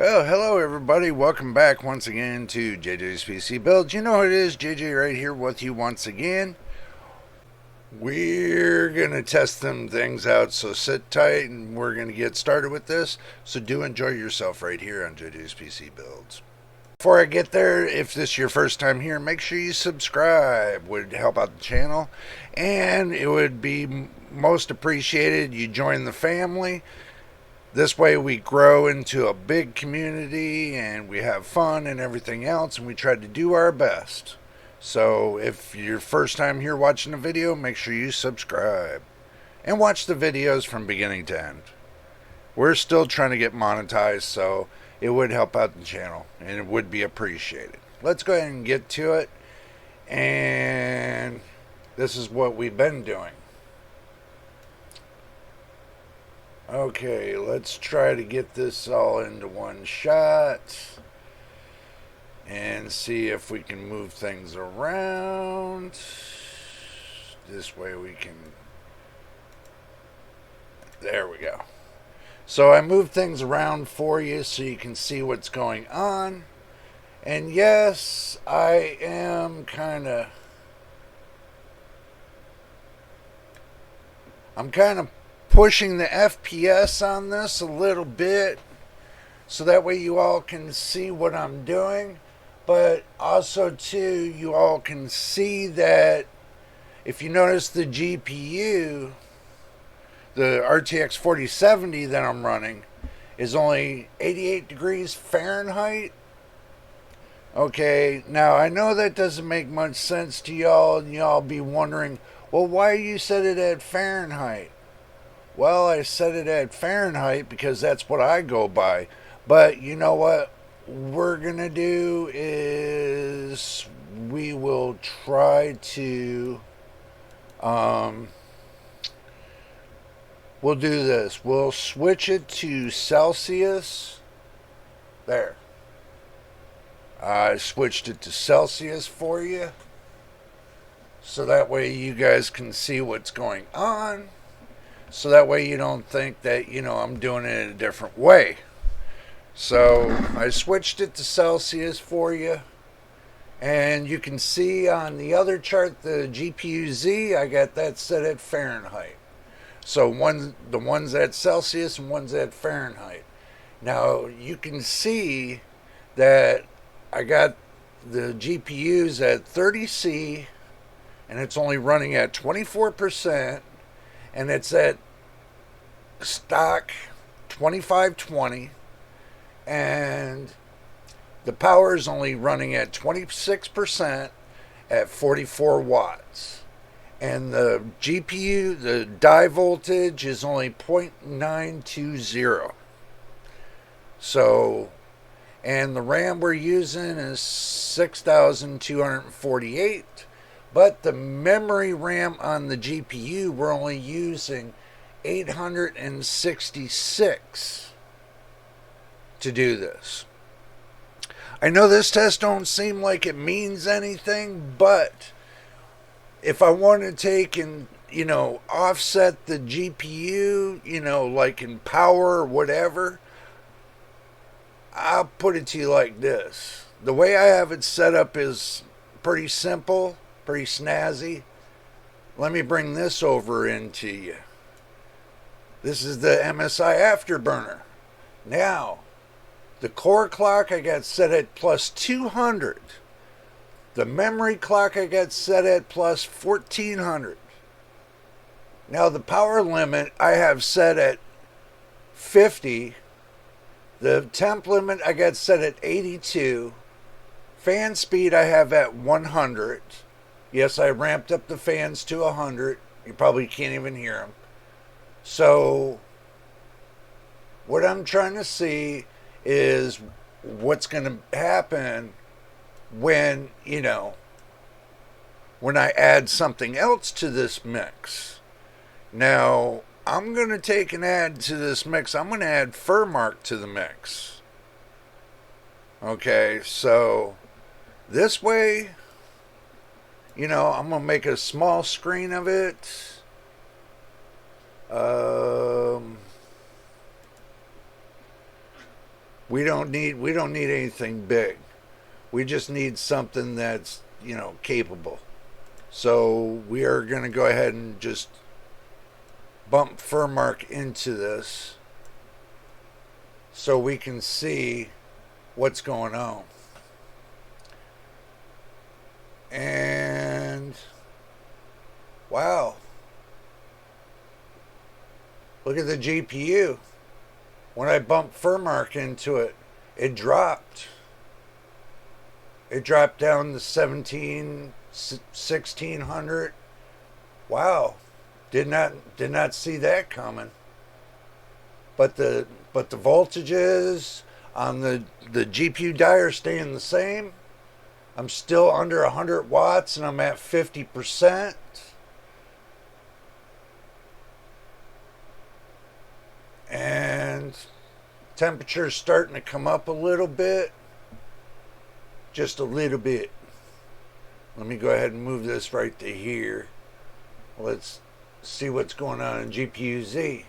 Well, hello everybody. Welcome back once again to JJ's PC Builds. You know what it is, JJ right here with you once again. We're going to test them things out, so sit tight and we're going to get started with this. So do enjoy yourself right here on JJ's PC Builds. Before I get there, if this is your first time here, make sure you subscribe. Would help out the channel, and it would be most appreciated you join the family. This way we grow into a big community and we have fun and everything else, and we try to do our best. So if you're first time here watching the video, make sure you subscribe and watch the videos from beginning to end. We're still trying to get monetized, so it would help out the channel and it would be appreciated. Let's go ahead and get to it. And this is what we've been doing. Okay, let's try to get this all into one shot and see if we can move things around. This way we can... There we go. So I moved things around for you so you can see what's going on. And yes, I am I'm kind of pushing the FPS on this a little bit so that way you all can see what I'm doing, but also too you all can see that if you notice the GPU, the RTX 4070 that I'm running is only 88 degrees Fahrenheit. Okay, now I know that doesn't make much sense to y'all, and y'all be wondering, well, why you set it at Fahrenheit? Well, I set it at Fahrenheit because that's what I go by. But you know what we're going to do is we will try to... we'll do this. We'll switch it to Celsius. There. I switched it to Celsius for you. So that way you guys can see what's going on. So that way you don't think that, I'm doing it a different way. So I switched it to Celsius for you. And you can see on the other chart, the GPU Z, I got that set at Fahrenheit. So the one's at Celsius and one's at Fahrenheit. Now you can see that I got the GPUs at 30C and it's only running at 24%. And it's at stock 2520, and the power is only running at 26% at 44 watts. And the GPU, the die voltage is only 0.920. So, and the RAM we're using is 6248. But the memory RAM on the GPU, we're only using 866 to do this. I know this test don't seem like it means anything, but if I want to take and, offset the GPU, like in power or whatever, I'll put it to you like this. The way I have it set up is pretty simple. Pretty snazzy. Let me bring this over into you. This is the MSI Afterburner. Now, the core clock I got set at plus 200. The memory clock I got set at plus 1400. Now the power limit I have set at 50. The temp limit I got set at 82. Fan speed I have at 100. Yes, I ramped up the fans to 100. You probably can't even hear them. So, what I'm trying to see is what's going to happen when, when I add something else to this mix. Now, I'm going to take and add to this mix. I'm going to add Furmark to the mix. Okay, so this way... I'm going to make a small screen of it. We don't need anything big. We just need something that's, capable. So we are going to go ahead and just bump Furmark into this so we can see what's going on. And wow, look at the GPU. When I bumped Furmark into it, it dropped. It dropped down to 1600. Wow, did not see that coming. But the voltages on the GPU die are staying the same. I'm still under 100 watts and I'm at 50%. And temperature's starting to come up a little bit. Just a little bit. Let me go ahead and move this right to here. Let's see what's going on in GPU-Z.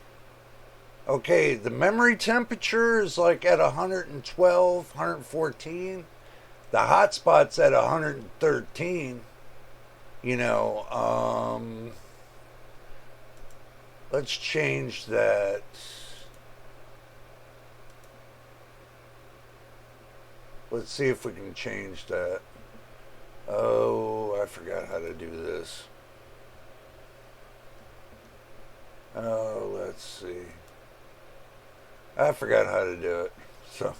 Okay, the memory temperature is like at 112, 114. The hotspot's at 113. Let's change that. Let's see if we can change that. Oh, I forgot how to do this. Oh, let's see. I forgot how to do it. So,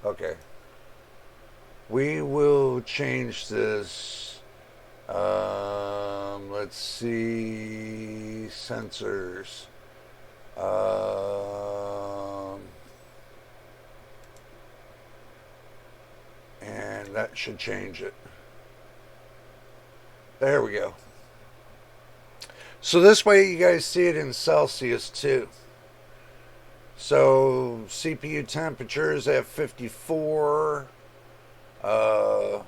okay. We will change this. Let's see. Sensors. And that should change it. There we go. So this way you guys see it in Celsius too. So CPU temperature is at 54. The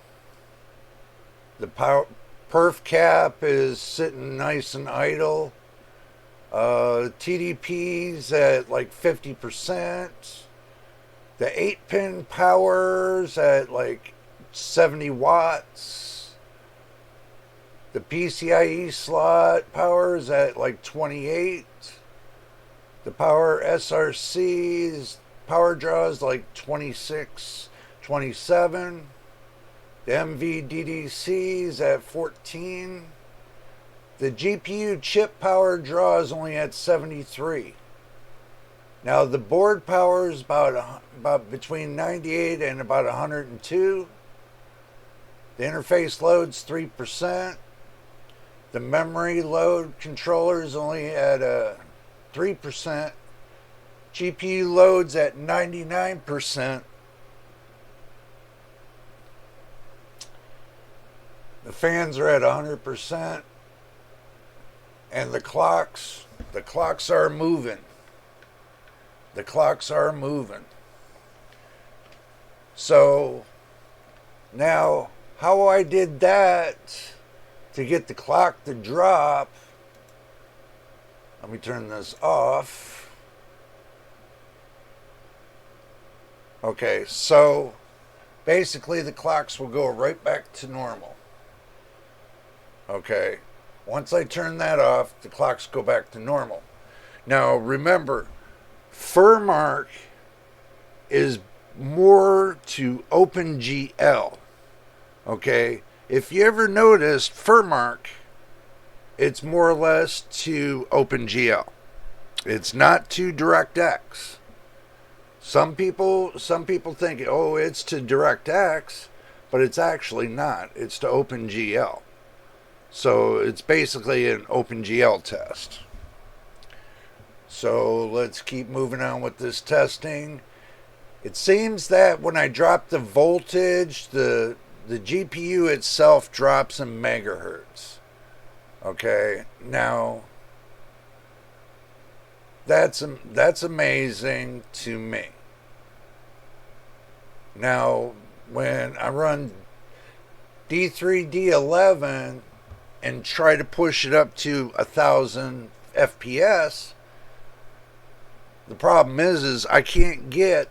power perf cap is sitting nice and idle. TDP's at like 50%. The 8-pin power's at like 70 watts. The PCIe slot power's at like 28. The power SRC's power draw is like 26, 27. The MVDDC's at 14. The GPU chip power draw is only at 73. Now the board power is about between 98 and about 102. The interface load's 3%. The memory load controller is only at 3%. GPU load's at 99%. The fans are at 100%. And the clocks are moving. The clocks are moving. So now how I did that to get the clock to drop, let me turn this off. Okay, so basically the clocks will go right back to normal. Okay, once I turn that off, the clocks go back to normal. Now remember, Furmark is more to OpenGL. Okay, if you ever noticed Furmark, it's more or less to OpenGL. It's not to DirectX. Some people think, oh, it's to DirectX, but it's actually not. It's to OpenGL. So it's basically an OpenGL test. So let's keep moving on with this testing. It seems that when I drop the voltage, the GPU itself drops in megahertz. Okay, now that's amazing to me. Now, when I run D3, D11 and try to push it up to 1,000 FPS, the problem is I can't get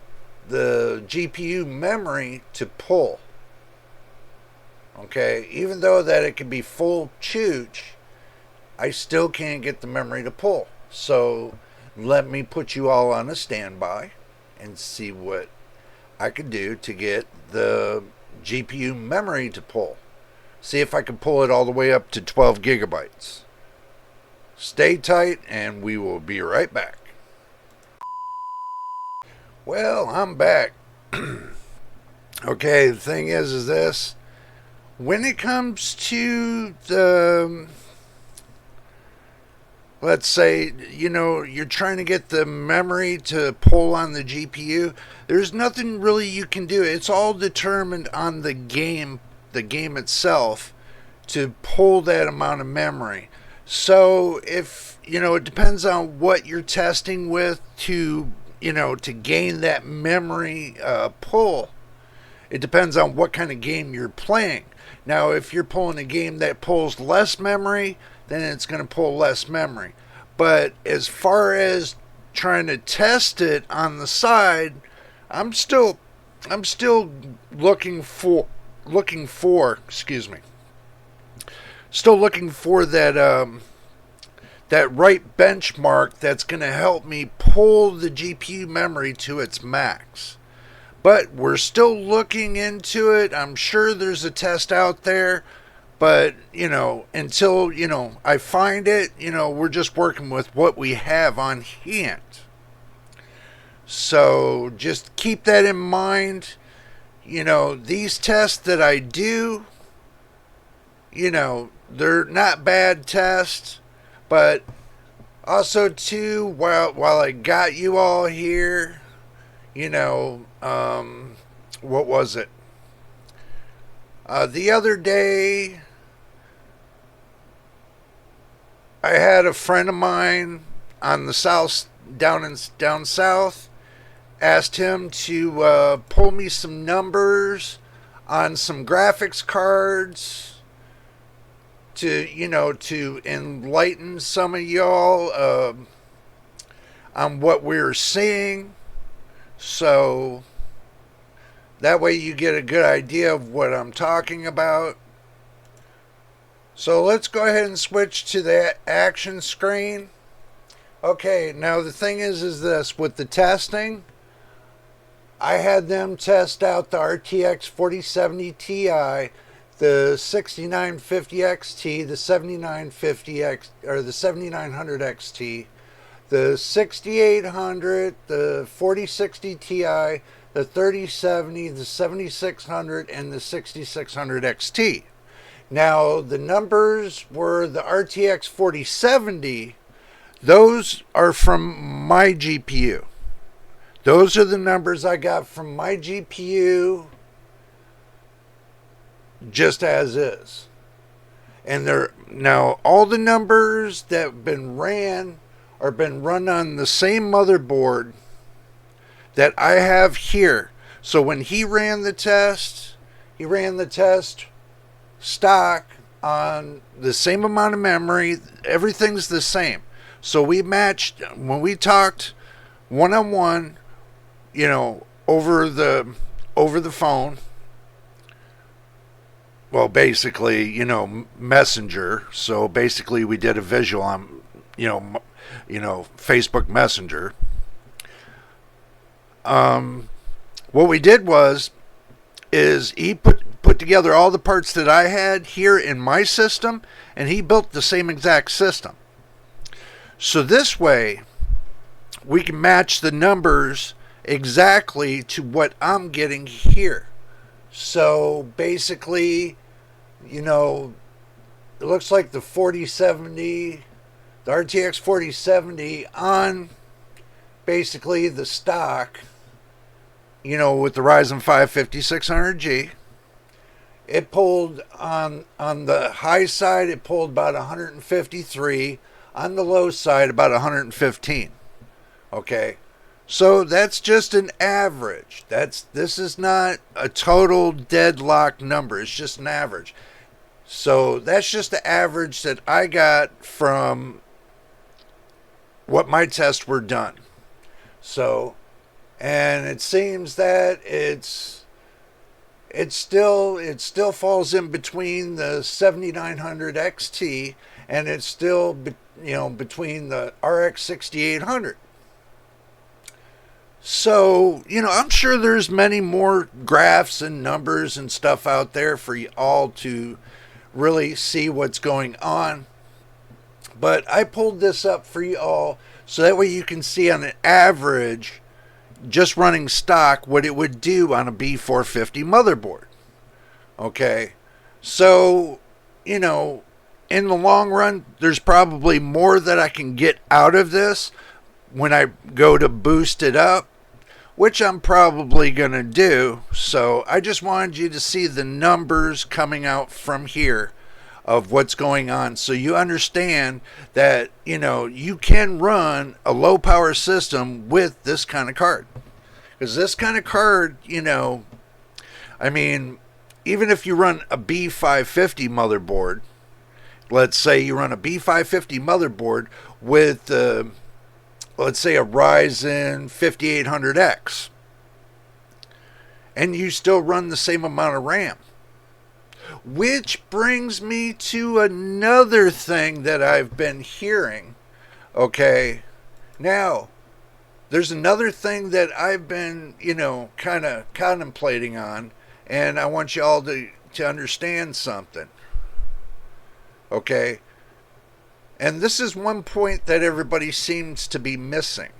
the GPU memory to pull. Okay, even though that it can be full chooch, I still can't get the memory to pull. So let me put you all on a standby and see what I could do to get the GPU memory to pull. See if I can pull it all the way up to 12 gigabytes. Stay tight and we will be right back. Well, I'm back. Okay, the thing is this. When it comes to the, let's say, you're trying to get the memory to pull on the GPU, there's nothing really you can do. It's all determined on the game itself to pull that amount of memory. So if, it depends on what you're testing with to gain that memory pull. It depends on what kind of game you're playing. Now, if you're pulling a game that pulls less memory, then it's going to pull less memory. But as far as trying to test it on the side, I'm still looking for still looking for that right benchmark that's going to help me pull the GPU memory to its max. But we're still looking into it. I'm sure there's a test out there. But, until, I find it, we're just working with what we have on hand. So just keep that in mind. These tests that I do, they're not bad tests. But also, too, while I got you all here, what was it? The other day, I had a friend of mine on the south, down south, asked him to pull me some numbers on some graphics cards to enlighten some of y'all on what we're seeing. So that way you get a good idea of what I'm talking about. So let's go ahead and switch to the action screen. Okay, now the thing is this, with the testing, I had them test out the RTX 4070 Ti, the 6950 XT, the 7950X, or the 7900 XT, the 6800, the 4060 Ti, the 3070, the 7600, and the 6600 XT. Now, the numbers were the RTX 4070. Those are from my GPU. Those are the numbers I got from my GPU just as is. And now all the numbers that have been ran are been run on the same motherboard that I have here. So when he ran the test stock on the same amount of memory. Everything's the same. So we matched when we talked one-on-one, over the phone. Well, basically, Messenger. So basically, we did a visual on, Facebook Messenger. What we did is he put together all the parts that I had here in my system, and he built the same exact system. So this way, we can match the numbers exactly to what I'm getting here. So basically, it looks like the 4070, the RTX 4070 on basically the stock, with the Ryzen 5 5600G. It pulled on the high side, it pulled about 153. On the low side, about 115. Okay, so that's just an average. This is not a total deadlock number. It's just an average. So that's just the average that I got from what my tests were done. So, and it seems that it still falls in between the 7900 XT, and it's still between the RX 6800. So, I'm sure there's many more graphs and numbers and stuff out there for you all to really see what's going on. But I pulled this up for you all so that way you can see on an average, just running stock, what it would do on a B450 motherboard. Okay. So, in the long run, there's probably more that I can get out of this when I go to boost it up, which I'm probably going to do. So I just wanted you to see the numbers coming out from here of what's going on, so you understand that you can run a low power system with this kind of card. Because this kind of card, I mean, even if you run a B550 motherboard, let's say you run a B550 motherboard with let's say a Ryzen 5800X, and you still run the same amount of RAM. Which brings me to another thing that I've been hearing. Okay, now there's another thing that I've been, kind of contemplating on, and I want you all to understand something. Okay, and this is one point that everybody seems to be missing.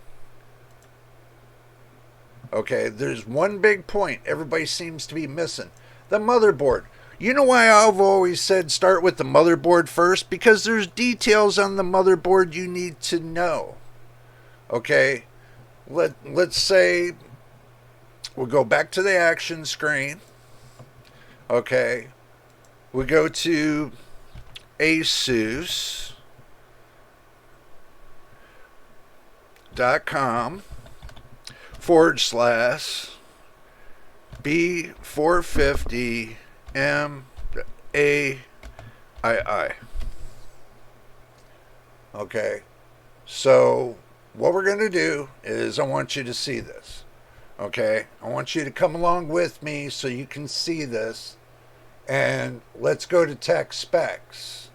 Okay, there's one big point everybody seems to be missing: the motherboard. You know why I've always said start with the motherboard first? Because there's details on the motherboard you need to know. Okay, let's say we'll go back to the action screen. Okay, we go to asus.com/B450 MAII. Okay, so what we're going to do is I want you to see this. Okay, I want you to come along with me so you can see this, and let's go to tech specs.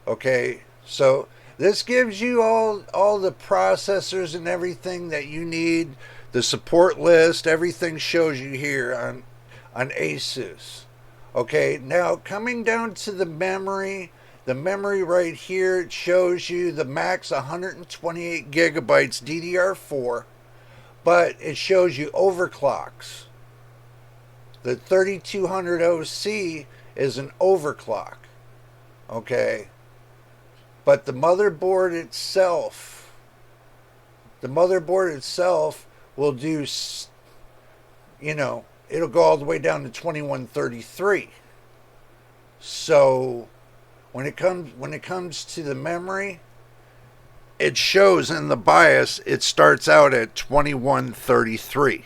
Okay, so this gives you all the processors and everything that you need, the support list, everything shows you here on Asus. Okay, now coming down to the memory right here, it shows you the max 128 gigabytes DDR4, but it shows you overclocks. The 3200 OC is an overclock. Okay, but the motherboard itself will do, it'll go all the way down to 2133. So when it comes to the memory, it shows in the BIOS it starts out at 2133.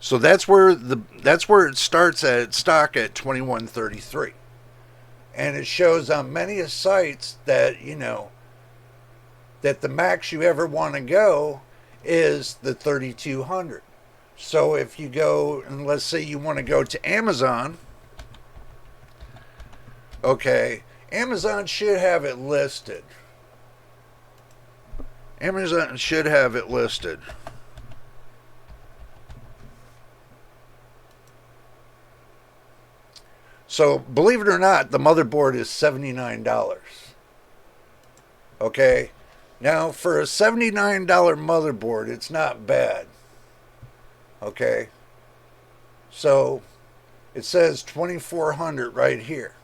So that's where it starts at stock at 2133. And it shows on many sites that that the max you ever want to go is the 3200. So if you go, and let's say you want to go to Amazon, okay, Amazon should have it listed. Amazon should have it listed. So believe it or not, the motherboard is $79. Okay, now for a $79 motherboard, it's not bad. Okay, so it says 2400 right here.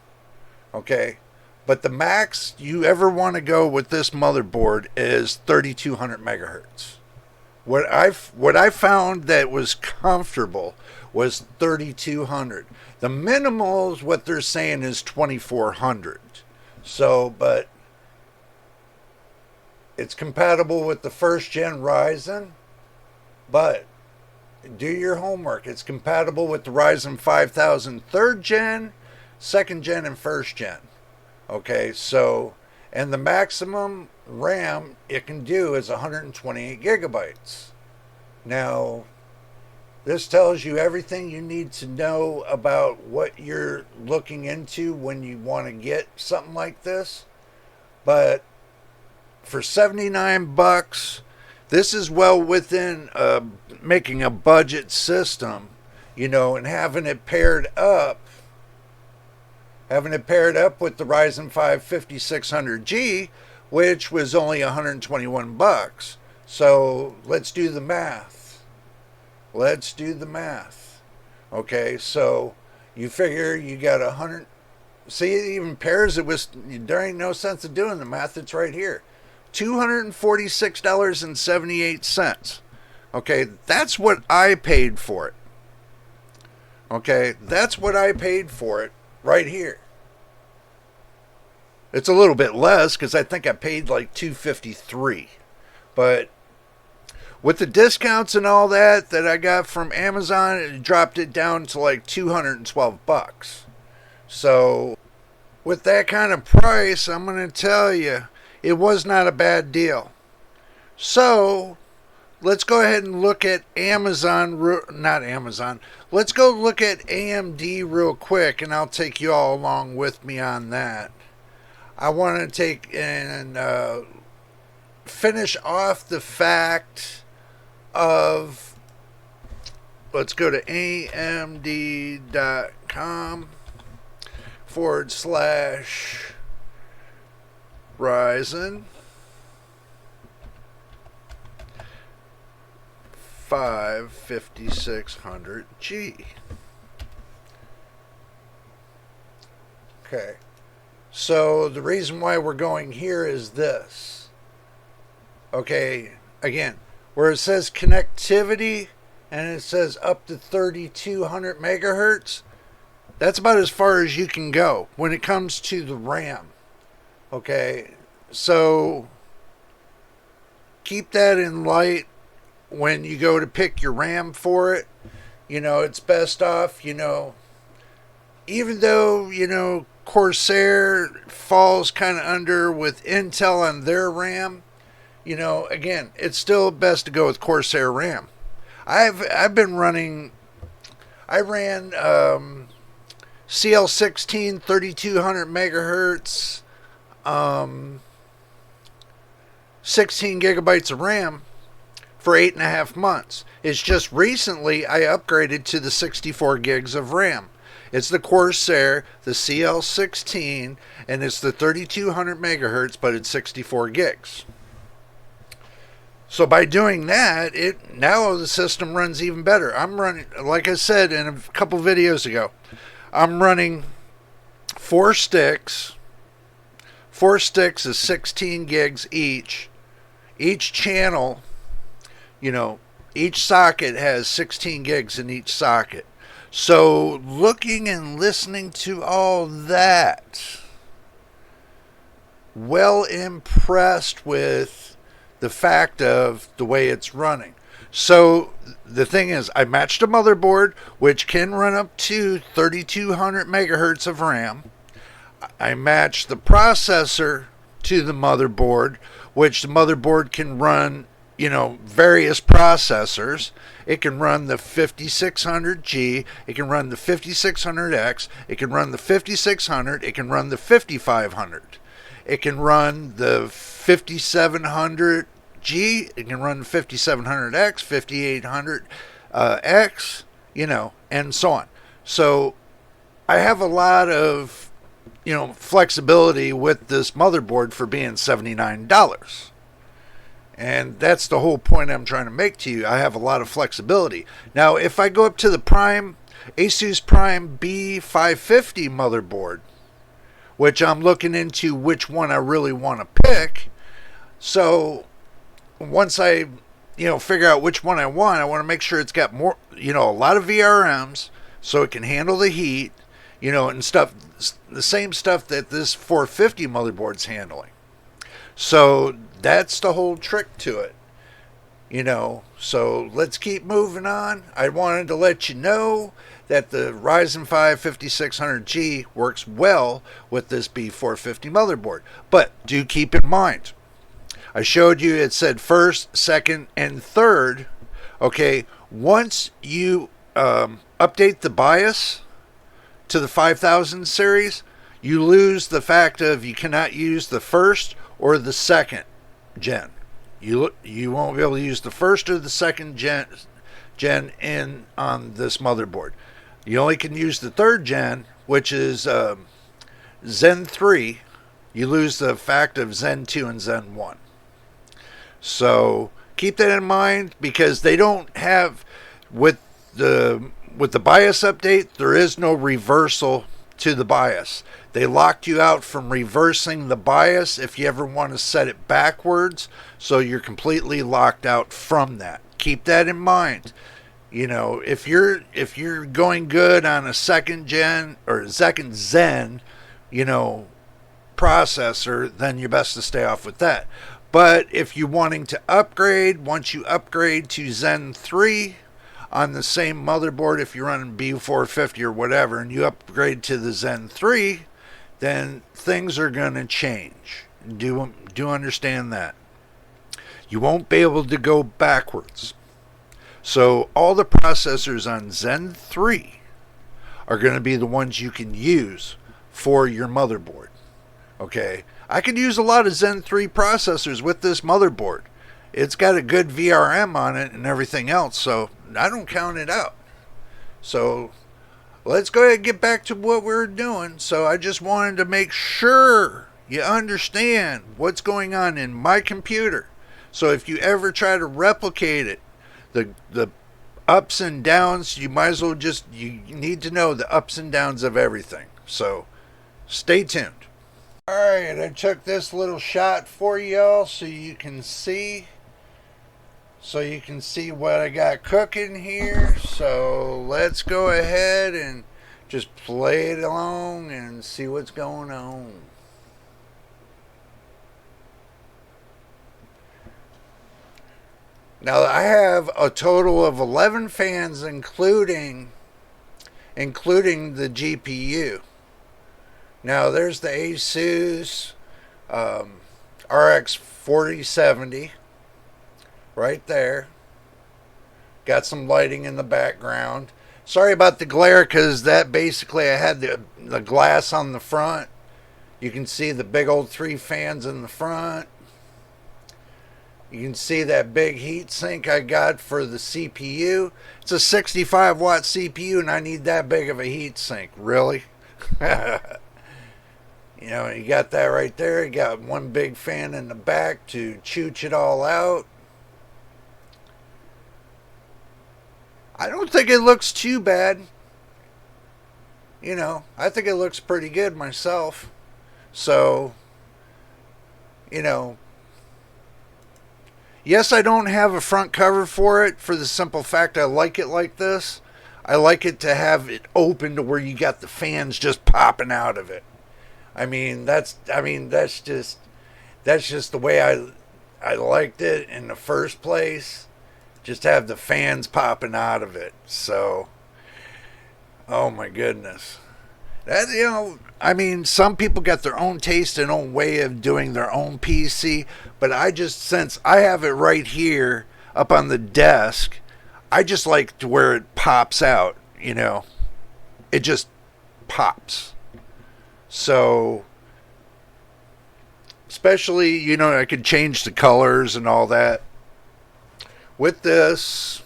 Okay, but the max you ever want to go with this motherboard is 3200 megahertz. What I found that was comfortable was 3200. The minimal is what they're saying is 2400. So, but it's compatible with the first gen Ryzen, but do your homework. It's compatible with the Ryzen 5000 third gen, second gen, and first gen. Okay, so, and the maximum RAM it can do is 128 gigabytes. Now, this tells you everything you need to know about what you're looking into when you want to get something like this. But for 79 bucks, this is well within making a budget system, and having it paired up with the Ryzen 5 5600G, which was only 121 bucks. So let's do the math. Okay, so you figure you got 100. See, it even pairs it with. There ain't no sense of doing the math. It's right here. $246.78. Okay, that's what I paid for it. Okay, that's what I paid for it right here. It's a little bit less because I think I paid like $253, but with the discounts and all that I got from Amazon, it dropped it down to like 212 bucks. So with that kind of price, I'm going to tell you, it was not a bad deal. So let's go ahead and look at Let's go look at AMD real quick, and I'll take you all along with me on that. I want to take and finish off the fact of, let's go to amd.com/Ryzen 5 5600G. Okay. So the reason why we're going here is this. Okay, again, where it says connectivity and it says up to 3200 megahertz, that's about as far as you can go when it comes to the RAM. Okay, so keep that in light when you go to pick your RAM for it. It's best off, even though, Corsair falls kind of under with Intel on their RAM. Again, it's still best to go with Corsair RAM. I ran CL16 3200 megahertz, 16 gigabytes of RAM for 8.5 months. It's just recently I upgraded to the 64 gigs of RAM. It's the Corsair, the CL16, and it's the 3200 megahertz, but it's 64 gigs. So by doing that, now the system runs even better. I'm running, like I said in a couple videos ago, I'm running 4 sticks. 4 sticks is 16 gigs each. Each channel, each socket has 16 gigs in each socket. So looking and listening to all that, well impressed with the fact of the way it's running. So the thing is, I matched a motherboard which can run up to 3200 megahertz of RAM. I matched the processor to the motherboard, which the motherboard can run, various processors. It can run the 5600G, it can run the 5600X, it can run the 5600, it can run the 5500. It can run the 5700G, it can run the 5700X, 5800X, and so on. So I have a lot of, flexibility with this motherboard for being $79. And that's the whole point I'm trying to make to you. I have a lot of flexibility. Now, if I go up to the Asus Prime B550 motherboard, which I'm looking into which one I really want to pick. So once I, figure out which one I want to make sure it's got more, a lot of VRMs so it can handle the heat, and stuff, the same stuff that this 450 motherboard's handling. So that's the whole trick to it, so let's keep moving on. I wanted to let you know that the Ryzen 5 5600G works well with this B450 motherboard. But do keep in mind, I showed you it said first, second, and third Okay, once you update the BIOS to the 5000 series, you lose the fact of you cannot use the first or the second gen. You won't be able to use the first or the second gen in on this motherboard. You only can use the third gen, which is Zen 3. You lose the fact of Zen 2 and Zen 1. So keep that in mind, because they don't have, with the BIOS update, there is no reversal to the BIOS. They locked you out from reversing the BIOS if you ever want to set it backwards, so you're completely locked out from that. Keep that in mind. You know, if you're going good on a second gen or second Zen, you know, processor, then you're best to stay off with that. But if you're wanting to upgrade, once you upgrade to Zen 3 on the same motherboard, if you're running B450 or whatever, and you upgrade to the Zen 3, then things are going to change. Do understand that. You won't be able to go backwards. So all the processors on Zen 3 are going to be the ones you can use for your motherboard. Okay, I could use a lot of Zen 3 processors with this motherboard. It's got a good VRM on it and everything else, so I don't count it out. So let's go ahead and get back to what we're doing. So I just wanted to make sure you understand what's going on in my computer. So if you ever try to replicate it, the ups and downs, you might as well you need to know the ups and downs of everything. So stay tuned. Alright, I took this little shot for y'all so you can see what I got cooking here. So let's go ahead and just play it along and see what's going on. Now I have a total of 11 fans, including the GPU. Now there's the asus RX 4070 right there. Got some lighting in the background. Sorry about the glare, because that basically I had the glass on the front. You can see the big old 3 fans in the front. You can see that big heat sink I got for the CPU. It's a 65 watt CPU and I need that big of a heat sink. Really? You know, you got that right there. You got one big fan in the back to chooch it all out. I don't think it looks too bad. You know, I think it looks pretty good myself. So, you know, yes, I don't have a front cover for it, for the simple fact I like it like this. I like it to have it open to where you got the fans just popping out of it. I mean, that's just the way I liked it in the first place. Just have the fans popping out of it. So, oh my goodness. That, you know, I mean, some people got their own taste and own way of doing their own PC, but since I have it right here up on the desk, I just like to where it pops out, you know. It just pops. So, especially, you know, I could change the colors and all that. With this,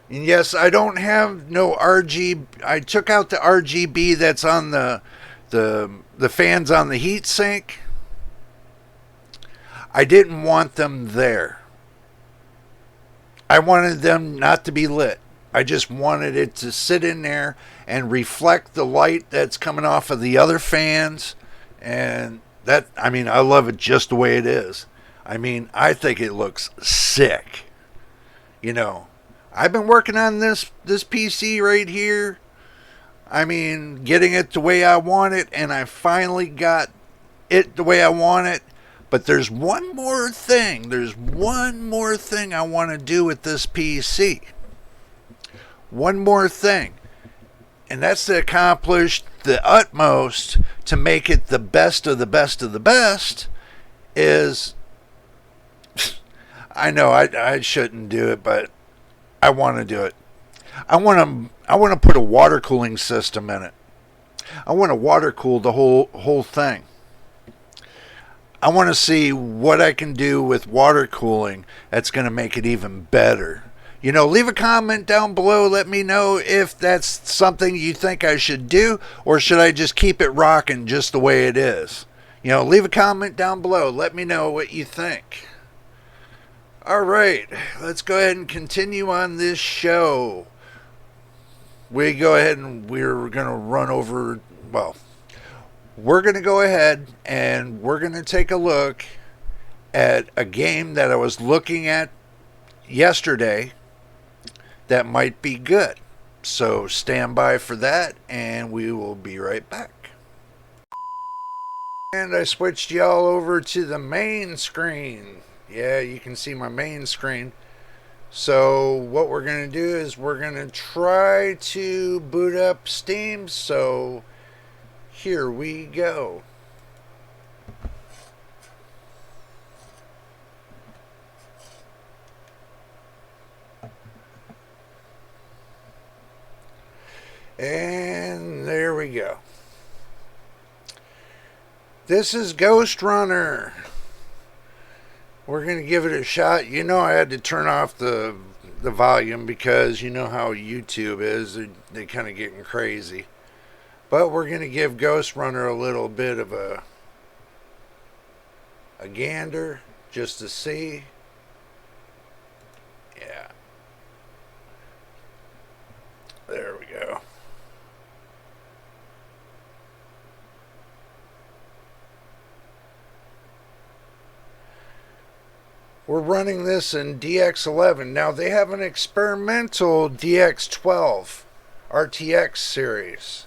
and yes, I don't have no RGB. I took out the RGB that's on the fans on the heatsink. I didn't want them there. I wanted them not to be lit. I just wanted it to sit in there and reflect the light that's coming off of the other fans. And that, I mean, I love it just the way it is. I mean, I think it looks sick. You know, I've been working on this PC right here. I mean, getting it the way I want it, and I finally got it the way I want it. But there's one more thing. There's one more thing I want to do with this PC. One more thing. And that's to accomplish the utmost to make it the best of the best of the best is I know I shouldn't do it, but I want to do it. I want to put a water cooling system in it. I want to water cool the whole thing. I want to see what I can do with water cooling that's going to make it even better. Leave a comment down below. Let me know if that's something you think I should do, or should I just keep it rocking just the way it is. Leave a comment down below. Let me know what you think. All right, let's go ahead and continue on this show. We're going to run over, well, we're going to go ahead and we're going to take a look at a game that I was looking at yesterday that might be good. So stand by for that, and we will be right back. And I switched y'all over to the main screen. Yeah, you can see my main screen. So what we're going to do is we're going to try to boot up Steam. So here we go. And there we go. This is Ghost Runner. We're going to give it a shot. I had to turn off the volume because you know how YouTube is. They're kind of getting crazy. But we're going to give Ghost Runner a little bit of a gander just to see. Yeah. There we go. We're running this in DX11. Now they have an experimental DX12 RTX series.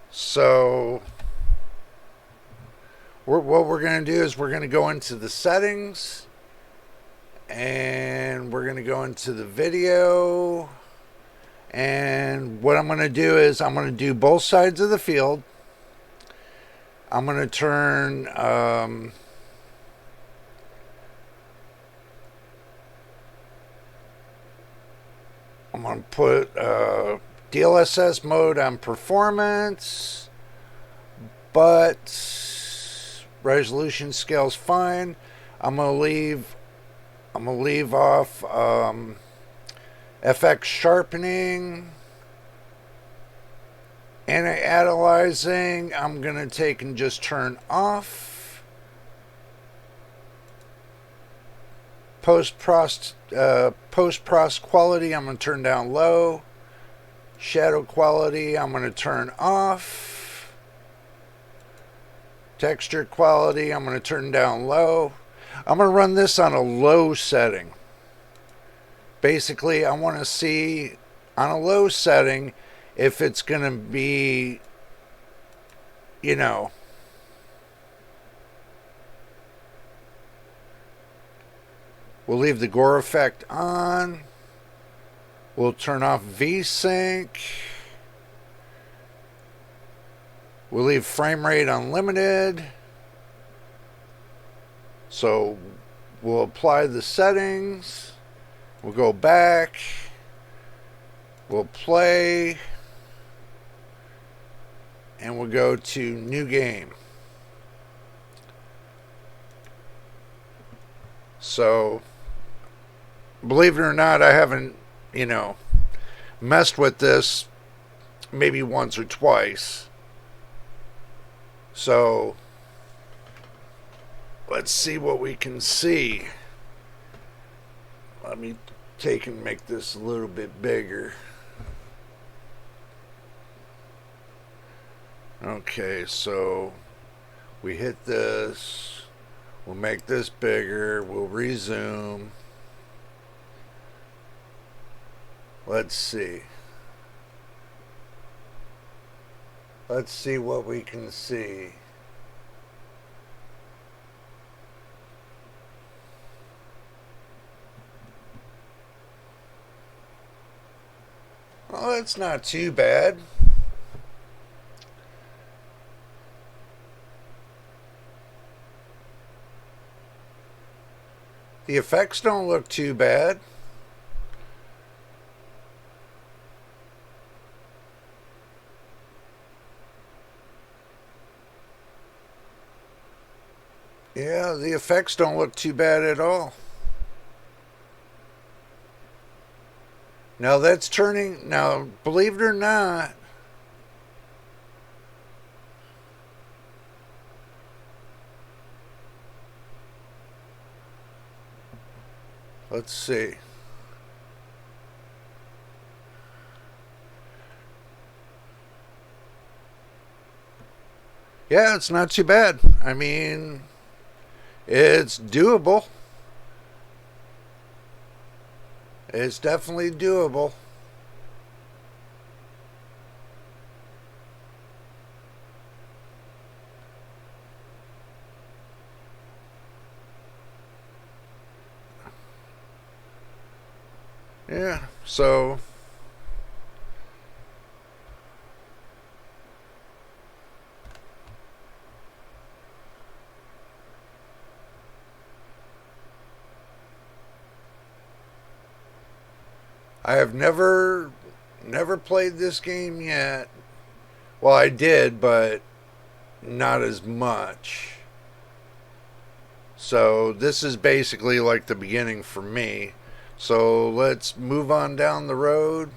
So what we're going to do is we're going to go into the settings, and we're going to go into the video, and what I'm going to do is I'm going to do both sides of the field. I'm going to turn I'm going to put DLSS mode on performance, but resolution scale's fine. I'm gonna leave off FX sharpening, anti-aliasing. I'm gonna take and just turn off. Post-process quality, I'm going to turn down low. Shadow quality, I'm going to turn off. Texture quality, I'm going to turn down low. I'm going to run this on a low setting. Basically, I want to see on a low setting if it's going to be, We'll leave the gore effect on. We'll turn off VSync. We'll leave frame rate unlimited. So we'll apply the settings. We'll go back. We'll play. And we'll go to new game. So believe it or not, I haven't, messed with this maybe once or twice. So let's see what we can see. Let me take and make this a little bit bigger. Okay, so we hit this. We'll make this bigger. We'll resume. Let's see. Let's see what we can see. Well, that's not too bad. The effects don't look too bad. Yeah, the effects don't look too bad at all. Now that's turning, now believe it or not, let's see. Yeah, it's not too bad. I mean, it's doable. It's definitely doable. Yeah, so I have never played this game yet. Well, I did, but not as much. So this is basically like the beginning for me. So let's move on down the road.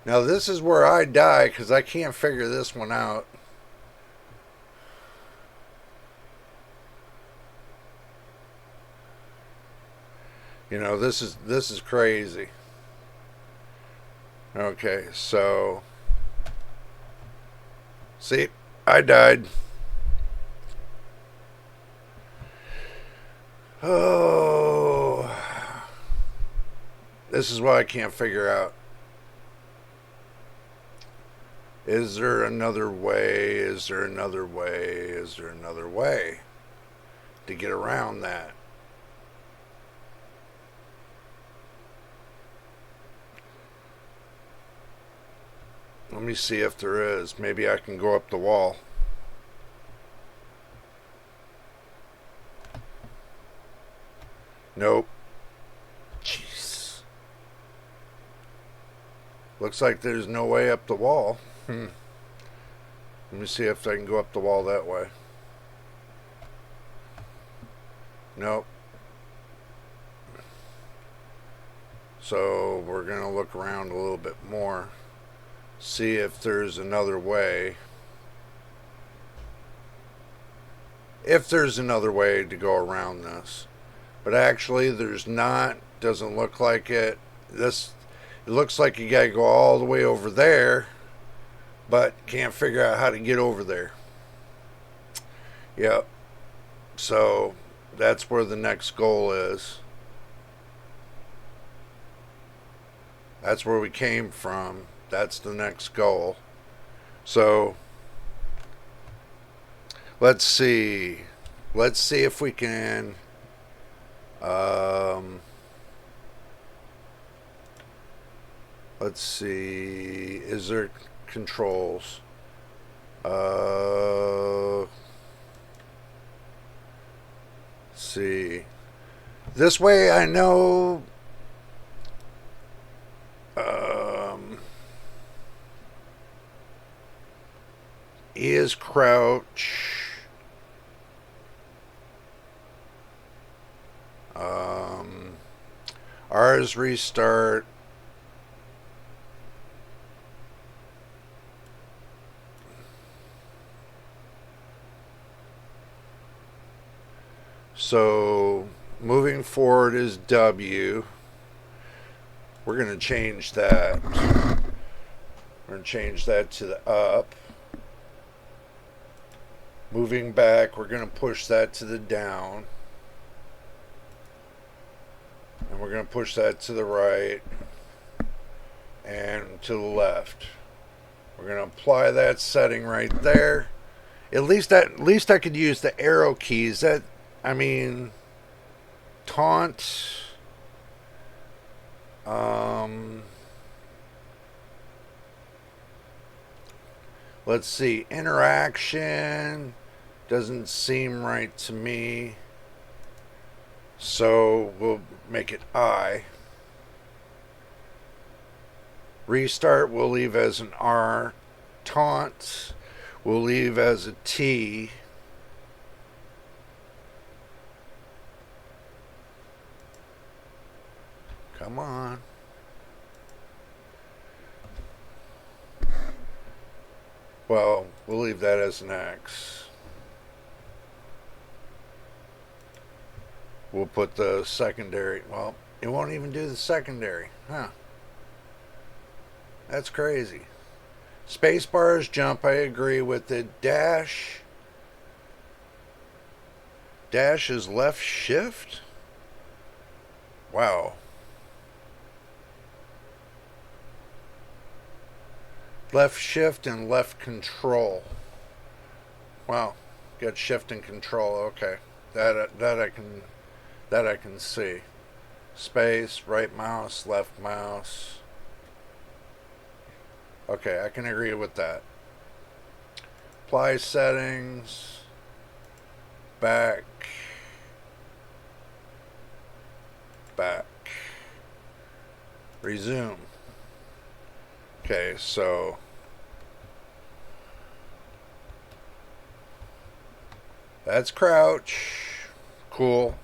Now this is where I die because I can't figure this one out. You know, this is crazy. Okay, so see, I died. Oh, this is what I can't figure out. Is there another way? Is there another way? Is there another way to get around that? Let me see if there is. Maybe I can go up the wall. Nope. Jeez. Looks like there's no way up the wall. Let me see if I can go up the wall that way. Nope. So we're going to look around a little bit more. See if there's another way. If there's another way to go around this. But actually there's not. Doesn't look like it. It looks like you gotta go all the way over there, but can't figure out how to get over there. Yep. So that's where the next goal is. That's where we came from. That's the next goal. So let's see. Let's see if we can. Let's see. Is there controls? Let's see. This way I know. E is crouch. R is restart. So moving forward is W. We're going to change that. We're going to change that to the up. Moving back, we're going to push that to the down. And we're going to push that to the right and to the left. We're going to apply that setting right there. At least I could use the arrow keys. That, I mean, taunt. Let's see. Interaction doesn't seem right to me. So we'll make it I. Restart we'll leave as an R. Taunt we'll leave as a T. Come on. Well, we'll leave that as an X. We'll put the secondary. Well, it won't even do the secondary. Huh. That's crazy. Space bars jump, I agree with it. Dash. Dash is left shift? Wow. Left shift and left control. Wow. Got shift and control. Okay. That I can see. Space, right mouse, left mouse. Okay, I can agree with that. Apply settings. Back. Back. Resume. Okay, so that's crouch. Cool.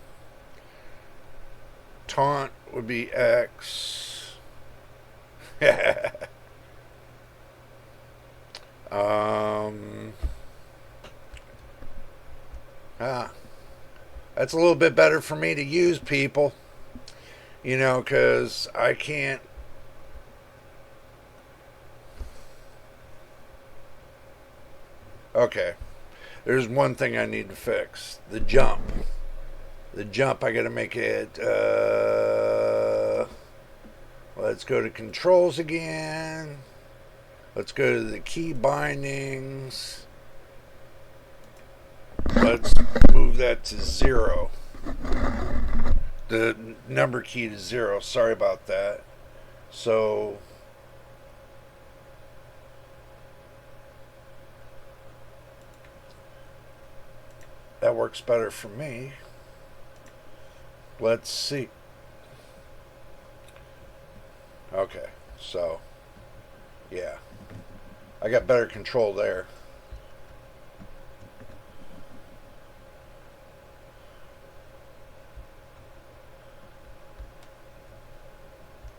Taunt would be X. That's a little bit better for me to use, people. You know, because I can't. Okay. There's one thing I need to fix. The jump. The jump, I gotta make it, let's go to controls again. Let's go to the key bindings. Let's move that to 0. The number key to 0. Sorry about that. So that works better for me. Let's see. Okay, so yeah, I got better control there.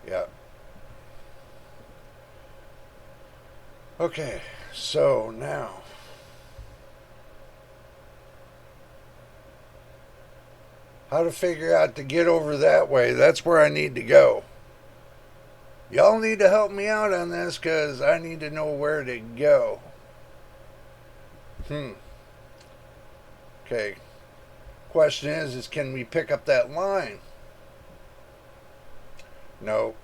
Yeah. Okay, so now how to figure out to get over that way. That's where I need to go. Y'all need to help me out on this because I need to know where to go. Okay. Question is can we pick up that line? No.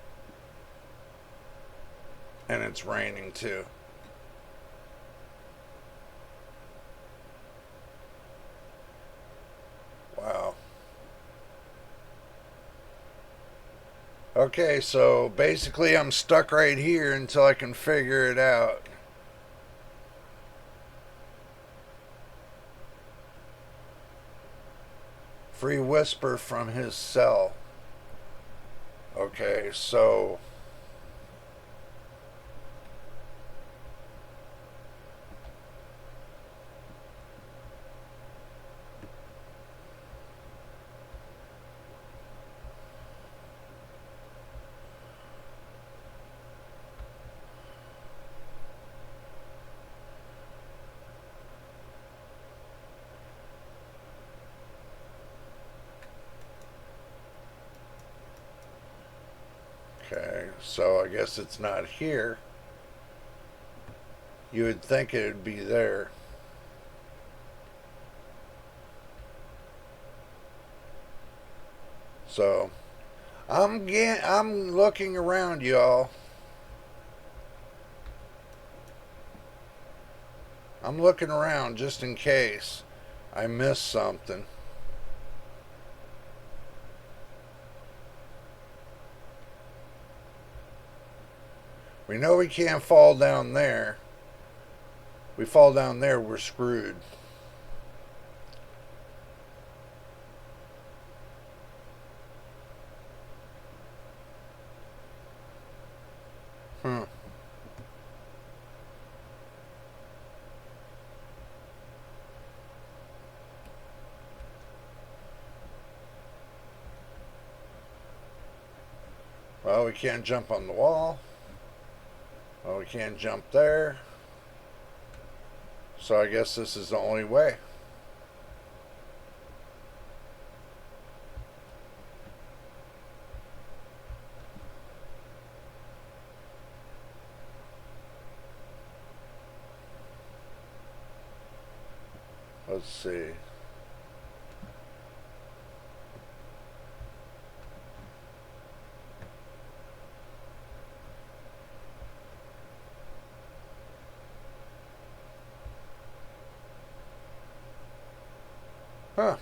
And it's raining too. Wow. Okay, so basically I'm stuck right here until I can figure it out. Free whisper from his cell. Okay, so okay, so I guess it's not here. You would think it would be there. So I'm looking around, y'all. I'm looking around just in case I missed something. We know we can't fall down there. We fall down there, we're screwed. Hmm. Well, we can't jump on the wall. Well, we can't jump there. So I guess this is the only way. Let's see. Huh.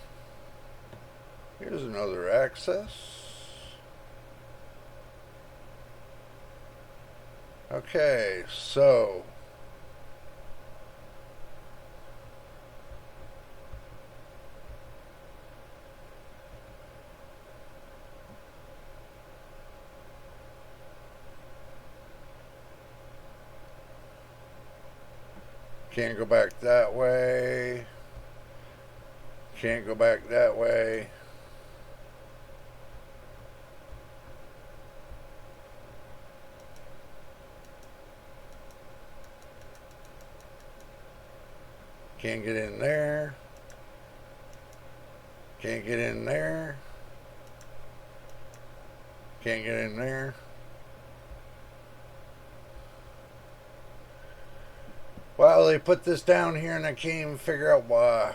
Here's another access. Okay, so can't go back that way. Can't go back that way. Can't get in there. Can't get in there. Can't get in there. Well, they put this down here and I can't even figure out why.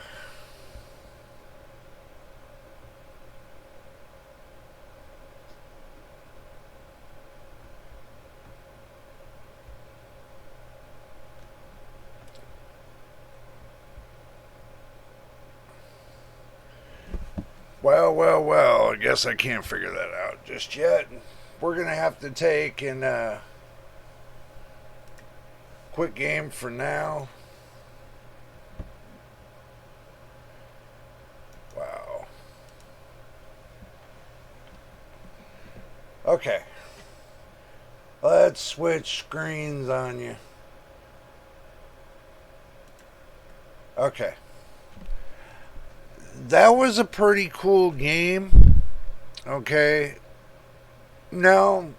Well, I guess I can't figure that out just yet. We're going to have to take and quit game for now. Wow. Okay. Let's switch screens on you. Okay. That was a pretty cool game. Okay. Now,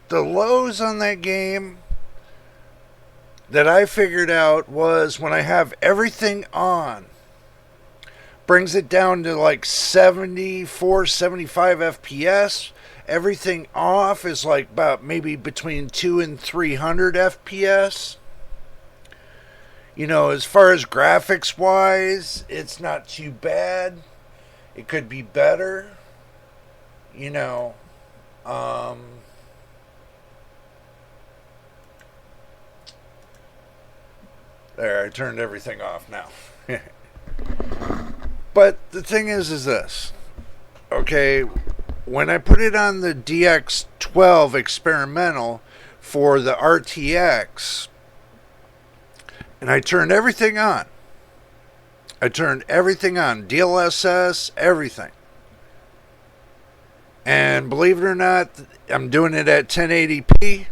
the lows on that game that I figured out was when I have everything on, brings it down to like 74, 75 FPS. Everything off is like about maybe between 2 and 300 FPS. You know, as far as graphics wise, it's not too bad. It could be better. You know, there, I turned everything off now. But the thing is this. Okay, when I put it on the DX12 experimental for the RTX, and I turned everything on. I turned everything on, DLSS, everything. And believe it or not, I'm doing it at 1080p.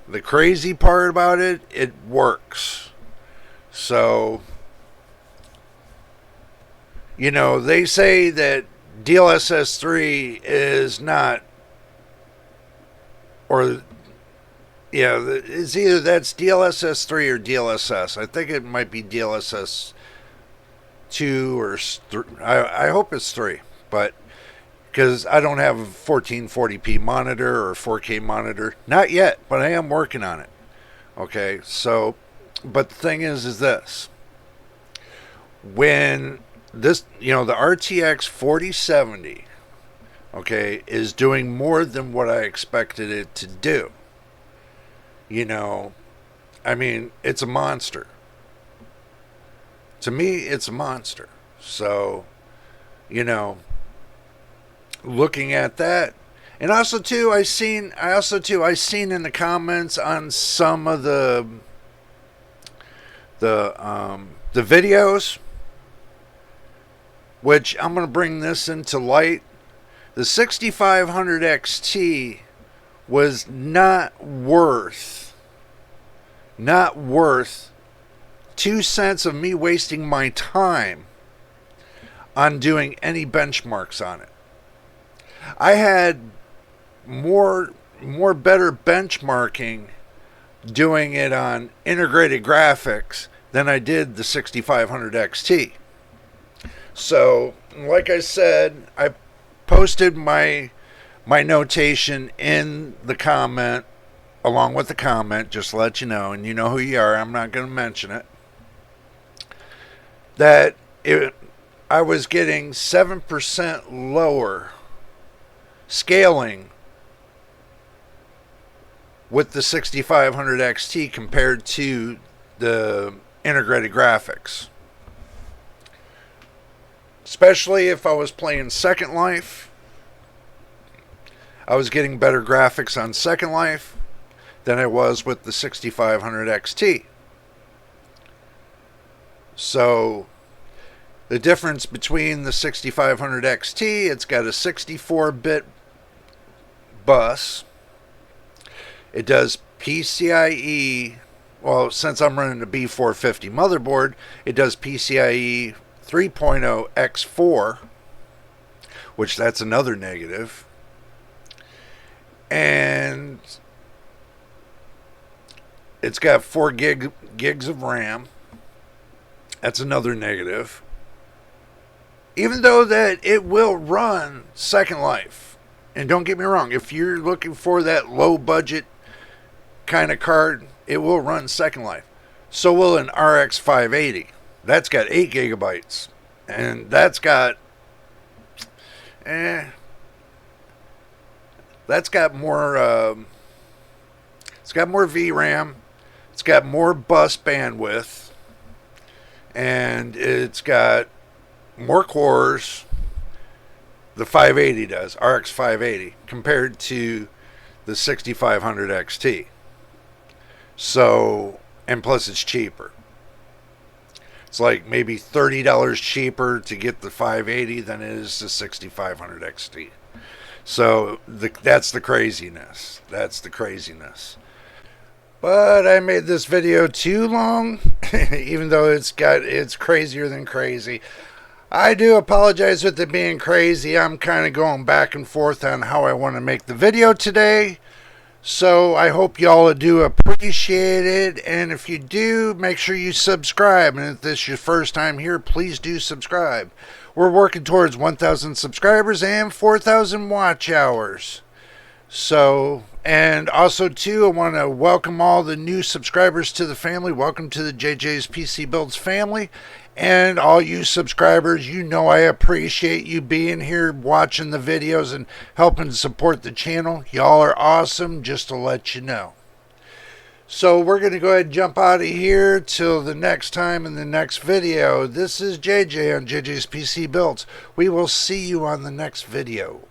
The crazy part about it, it works. So, you know, they say that DLSS 3 is not, or, yeah, it's either that's DLSS 3 or DLSS. I think it might be DLSS 2 or I hope it's 3, but because I don't have a 1440p monitor or 4K monitor. Not yet, but I am working on it. Okay, so, but the thing is this. When this, you know, the RTX 4070, okay, is doing more than what I expected it to do. You know, I mean, it's a monster. To me, it's a monster. So, you know, looking at that, And also too, I seen in the comments on some of the videos, which I'm going to bring this into light. The 6500 XT was not worth 2 cents of me wasting my time on doing any benchmarks on it. I had more better benchmarking doing it on integrated graphics than I did the 6500 XT. So, like I said, I posted my notation in the comment, along with the comment, just to let you know, and you know who you are, I'm not going to mention it, that I was getting 7% lower scaling with the 6500 XT compared to the integrated graphics. Especially if I was playing Second Life, I was getting better graphics on Second Life than I was with the 6500 XT. So the difference between the 6500 XT, it's got a 64-bit bus. It does PCIe, well, since I'm running a B450 motherboard, it does PCIe 3.0 X4, which that's another negative. And it's got 4 gigs of RAM. That's another negative. Even though that it will run Second Life. And don't get me wrong, if you're looking for that low budget kind of card, it will run Second Life. So will an RX 580. That's got 8 gigabytes. And that's got more it's got more VRAM. It's got more bus bandwidth. And it's got more cores. The 580 does, RX 580, compared to the 6500 XT. So, and plus it's cheaper. It's like maybe $30 cheaper to get the 580 than it is the 6500 XT. So that's the craziness. That's the craziness. But I made this video too long, even though it's crazier than crazy. I do apologize with it being crazy. I'm kind of going back and forth on how I want to make the video today. So I hope y'all do appreciate it. And if you do, make sure you subscribe. And if this is your first time here, please do subscribe. We're working towards 1,000 subscribers and 4,000 watch hours. So, and also too, I want to welcome all the new subscribers to the family. Welcome to the JJ's PC Builds family. And all you subscribers, you know I appreciate you being here, watching the videos, and helping support the channel. Y'all are awesome, just to let you know. So we're going to go ahead and jump out of here till the next time in the next video. This is JJ on JJ's PC Builds. We will see you on the next video.